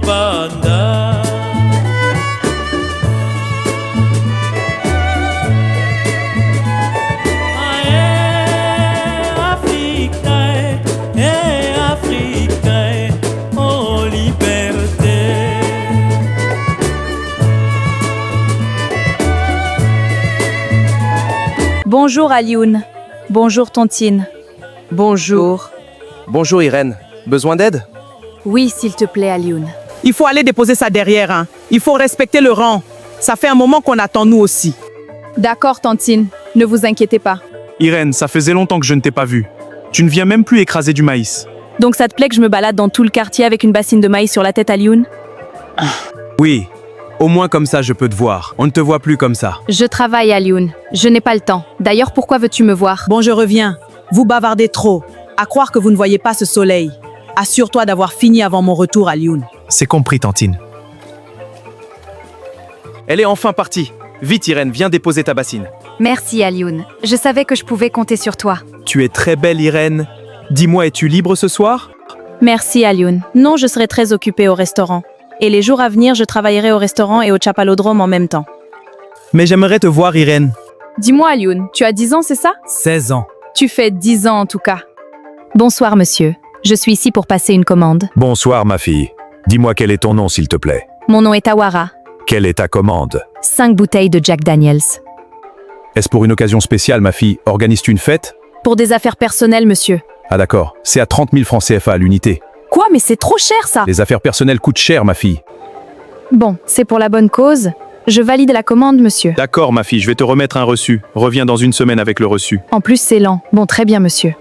panda. Africain, oh liberté. Bonjour Alioune. Bonjour Tontine. Bonjour. Bonjour Irène. Besoin d'aide? Oui, s'il te plaît Alioune. Il faut aller déposer ça derrière, hein. Il faut respecter le rang. Ça fait un moment qu'on attend nous aussi. D'accord Tontine, ne vous inquiétez pas. Irène, ça faisait longtemps que je ne t'ai pas vue. Tu ne viens même plus écraser du maïs. Donc ça te plaît que je me balade dans tout le quartier avec une bassine de maïs sur la tête Alioune? Oui. Au moins comme ça, je peux te voir. On ne te voit plus comme ça. Je travaille Alioune, je n'ai pas le temps. D'ailleurs, pourquoi veux-tu me voir? Bon, je reviens. Vous bavardez trop. À croire que vous ne voyez pas ce soleil. Assure-toi d'avoir fini avant mon retour à Lyon. C'est compris, Tantine. Elle est enfin partie. Vite Irène, viens déposer ta bassine. Merci Alioune, je savais que je pouvais compter sur toi. Tu es très belle Irène. Dis-moi, es-tu libre ce soir? Merci Alioune. Non, je serai très occupée au restaurant. Et les jours à venir, je travaillerai au restaurant et au Chapalodrome en même temps. Mais j'aimerais te voir Irène. Dis-moi Alioune, tu as 10 ans, c'est ça? 16 ans. Tu fais 10 ans en tout cas. Bonsoir monsieur, je suis ici pour passer une commande. Bonsoir ma fille. Dis-moi quel est ton nom s'il te plaît. Mon nom est Awara. Quelle est ta commande? 5 bouteilles de Jack Daniels. Est-ce pour une occasion spéciale ma fille? Organises-tu une fête? Pour des affaires personnelles monsieur. Ah d'accord, c'est à 30 000 francs CFA à l'unité. Quoi, mais c'est trop cher ça! Les affaires personnelles coûtent cher ma fille. Bon, c'est pour la bonne cause. Je valide la commande monsieur. D'accord, ma fille, je vais te remettre un reçu. Reviens dans une semaine avec le reçu. En plus c'est lent. Bon, très bien monsieur.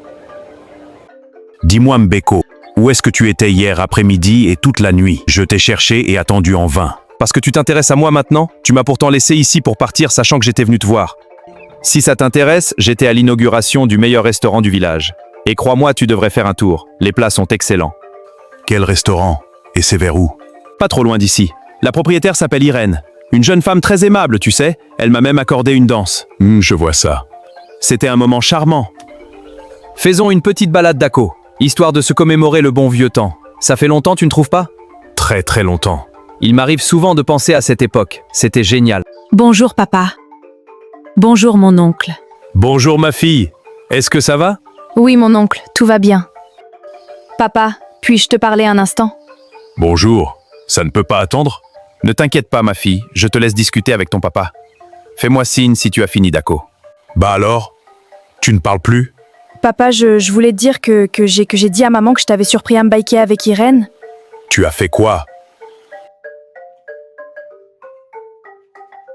Dis-moi Mbeko, où est-ce que tu étais hier après-midi et toute la nuit? Je t'ai cherché et attendu en vain. Parce que tu t'intéresses à moi maintenant? Tu m'as pourtant laissé ici pour partir sachant que j'étais venu te voir. Si ça t'intéresse, j'étais à l'inauguration du meilleur restaurant du village. Et crois-moi, tu devrais faire un tour. Les plats sont excellents. Quel restaurant? Et c'est vers où? Pas trop loin d'ici. La propriétaire s'appelle Irène. Une jeune femme très aimable, tu sais. Elle m'a même accordé une danse. Je vois ça. C'était un moment charmant. Faisons une petite balade d'Ako, histoire de se commémorer le bon vieux temps. Ça fait longtemps, tu ne trouves pas? Très très longtemps. Il m'arrive souvent de penser à cette époque. C'était génial. Bonjour papa. Bonjour mon oncle. Bonjour ma fille. Est-ce que ça va? Oui mon oncle, tout va bien. Papa, puis-je te parler un instant? Bonjour. Ça ne peut pas attendre? Ne t'inquiète pas, ma fille. Je te laisse discuter avec ton papa. Fais-moi signe si tu as fini, Dako. Bah alors? Tu ne parles plus? Papa, je voulais te dire que j'ai dit à maman que je t'avais surpris à me biker avec Irène. Tu as fait quoi?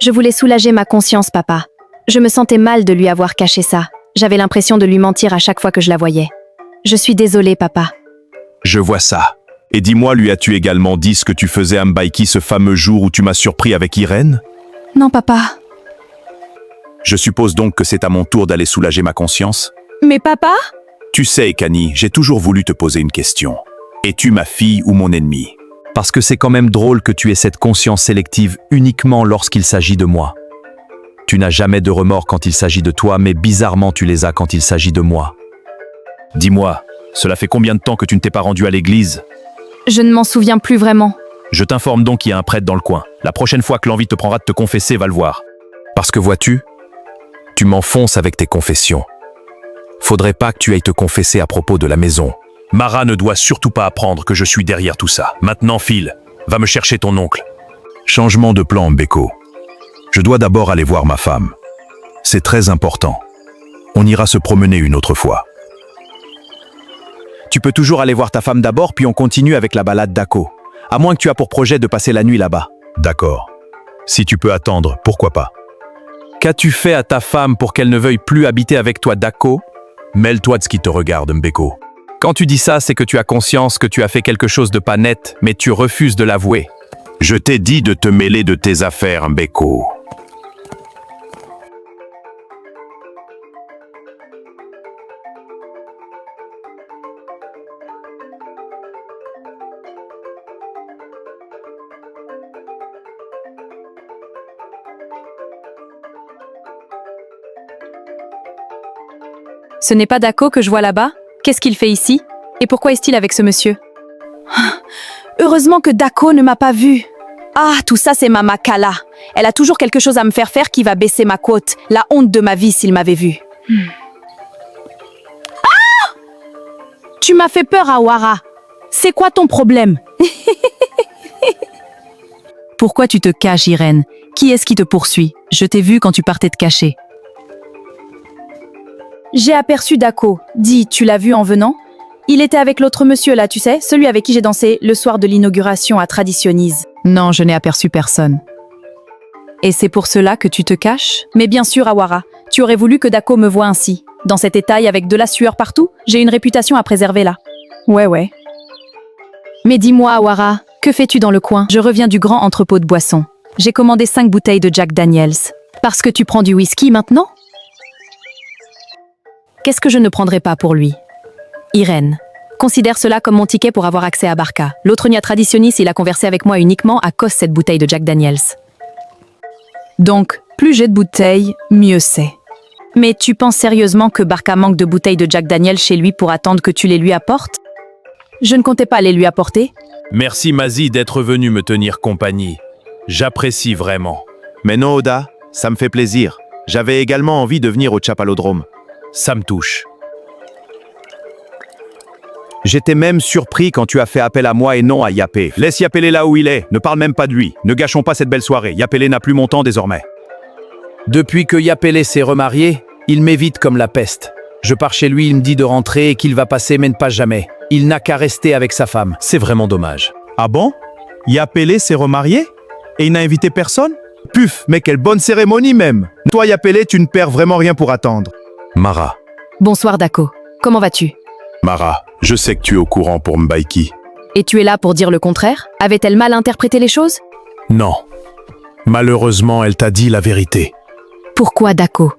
Je voulais soulager ma conscience, papa. Je me sentais mal de lui avoir caché ça. J'avais l'impression de lui mentir à chaque fois que je la voyais. Je suis désolée, papa. Je vois ça. Et dis-moi, lui as-tu également dit ce que tu faisais à Mbaiki ce fameux jour où tu m'as surpris avec Irène? Non, papa. Je suppose donc que c'est à mon tour d'aller soulager ma conscience? Mais papa? Tu sais, Kani, j'ai toujours voulu te poser une question. Es-tu ma fille ou mon ennemi? Parce que c'est quand même drôle que tu aies cette conscience sélective uniquement lorsqu'il s'agit de moi. Tu n'as jamais de remords quand il s'agit de toi, mais bizarrement tu les as quand il s'agit de moi. Dis-moi, cela fait combien de temps que tu ne t'es pas rendu à l'église? Je ne m'en souviens plus vraiment. Je t'informe donc qu'il y a un prêtre dans le coin. La prochaine fois que l'envie te prendra de te confesser, va le voir. Parce que vois-tu, tu m'enfonces avec tes confessions. Faudrait pas que tu ailles te confesser à propos de la maison. Mara ne doit surtout pas apprendre que je suis derrière tout ça. Maintenant, file, va me chercher ton oncle. Changement de plan, Mbeko. Je dois d'abord aller voir ma femme. C'est très important. On ira se promener une autre fois. Tu peux toujours aller voir ta femme d'abord, puis on continue avec la balade d'Ako. À moins que tu aies pour projet de passer la nuit là-bas. D'accord. Si tu peux attendre, pourquoi pas? Qu'as-tu fait à ta femme pour qu'elle ne veuille plus habiter avec toi, Dako? Mêle-toi de ce qui te regarde, Mbeko. Quand tu dis ça, c'est que tu as conscience que tu as fait quelque chose de pas net, mais tu refuses de l'avouer. Je t'ai dit de te mêler de tes affaires, Mbeko. Ce n'est pas Dako que je vois là-bas? Qu'est-ce qu'il fait ici? Et pourquoi est-il avec ce monsieur? Heureusement que Dako ne m'a pas vue. Ah, tout ça, c'est Mama Kala. Elle a toujours quelque chose à me faire faire qui va baisser ma quote. La honte de ma vie s'il m'avait vue. Ah! Tu m'as fait peur, Awara. C'est quoi ton problème? Pourquoi tu te caches, Irène? Qui est-ce qui te poursuit? Je t'ai vu quand tu partais te cacher. J'ai aperçu Dako. Dis, tu l'as vu en venant? Il était avec l'autre monsieur là, tu sais, celui avec qui j'ai dansé le soir de l'inauguration à Traditionise. Non, je n'ai aperçu personne. Et c'est pour cela que tu te caches? Mais bien sûr, Awara, tu aurais voulu que Dako me voie ainsi. Dans cet état et avec de la sueur partout, j'ai une réputation à préserver là. Ouais. Mais dis-moi, Awara, que fais-tu dans le coin? Je reviens du grand entrepôt de boissons. J'ai commandé 5 bouteilles de Jack Daniels. Parce que tu prends du whisky maintenant? Qu'est-ce que je ne prendrai pas pour lui? Irène, considère cela comme mon ticket pour avoir accès à Barca. L'autre Nia Traditionis, il a conversé avec moi uniquement à cause de cette bouteille de Jack Daniels. Donc, plus j'ai de bouteilles, mieux c'est. Mais tu penses sérieusement que Barca manque de bouteilles de Jack Daniels chez lui pour attendre que tu les lui apportes? Je ne comptais pas les lui apporter. Merci Mazie d'être venu me tenir compagnie. J'apprécie vraiment. Mais non, Oda, ça me fait plaisir. J'avais également envie de venir au Chapalodrome. Ça me touche. J'étais même surpris quand tu as fait appel à moi et non à Yapé. Laisse Yapélé là où il est, ne parle même pas de lui. Ne gâchons pas cette belle soirée, Yapélé n'a plus mon temps désormais. Depuis que Yapélé s'est remarié, il m'évite comme la peste. Je pars chez lui, il me dit de rentrer et qu'il va passer mais ne passe jamais. Il n'a qu'à rester avec sa femme. C'est vraiment dommage. Ah bon? Yapélé s'est remarié? Et il n'a invité personne? Puf, mais quelle bonne cérémonie même. Toi Yapélé, tu ne perds vraiment rien pour attendre. Mara, Bonsoir Dako, comment vas-tu? Mara, je sais que tu es au courant pour Mbaiki. Et tu es là pour dire le contraire? Avait-elle mal interprété les choses? Non. Malheureusement, elle t'a dit la vérité. Pourquoi Dako?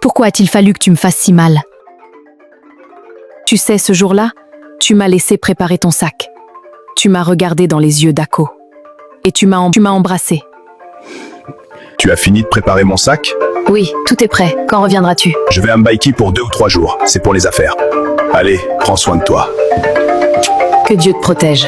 Pourquoi a-t-il fallu que tu me fasses si mal? Tu sais, ce jour-là, tu m'as laissé préparer ton sac. Tu m'as regardé dans les yeux Dako. Et tu m'as embrassé. Tu as fini de préparer mon sac? Oui, tout est prêt. Quand reviendras-tu? Je vais à Mbaiki pour 2 ou 3 jours. C'est pour les affaires. Allez, prends soin de toi. Que Dieu te protège.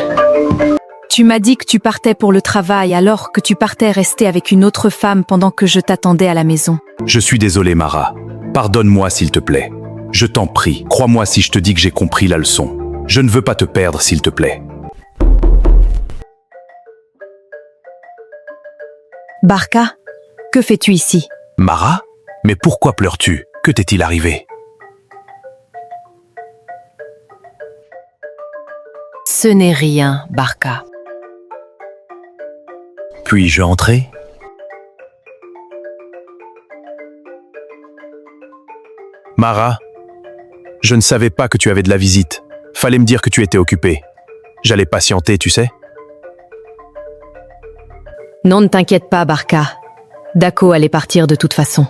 Tu m'as dit que tu partais pour le travail alors que tu partais rester avec une autre femme pendant que je t'attendais à la maison. Je suis désolé, Mara. Pardonne-moi, s'il te plaît. Je t'en prie, crois-moi si je te dis que j'ai compris la leçon. Je ne veux pas te perdre, s'il te plaît. Barca, que fais-tu ici? Mara? Mais pourquoi pleures-tu? Que t'est-il arrivé? Ce n'est rien, Barca. Puis-je entrer? Mara, je ne savais pas que tu avais de la visite. Fallait me dire que tu étais occupée. J'allais patienter, tu sais. Non, ne t'inquiète pas, Barca. Dako allait partir de toute façon.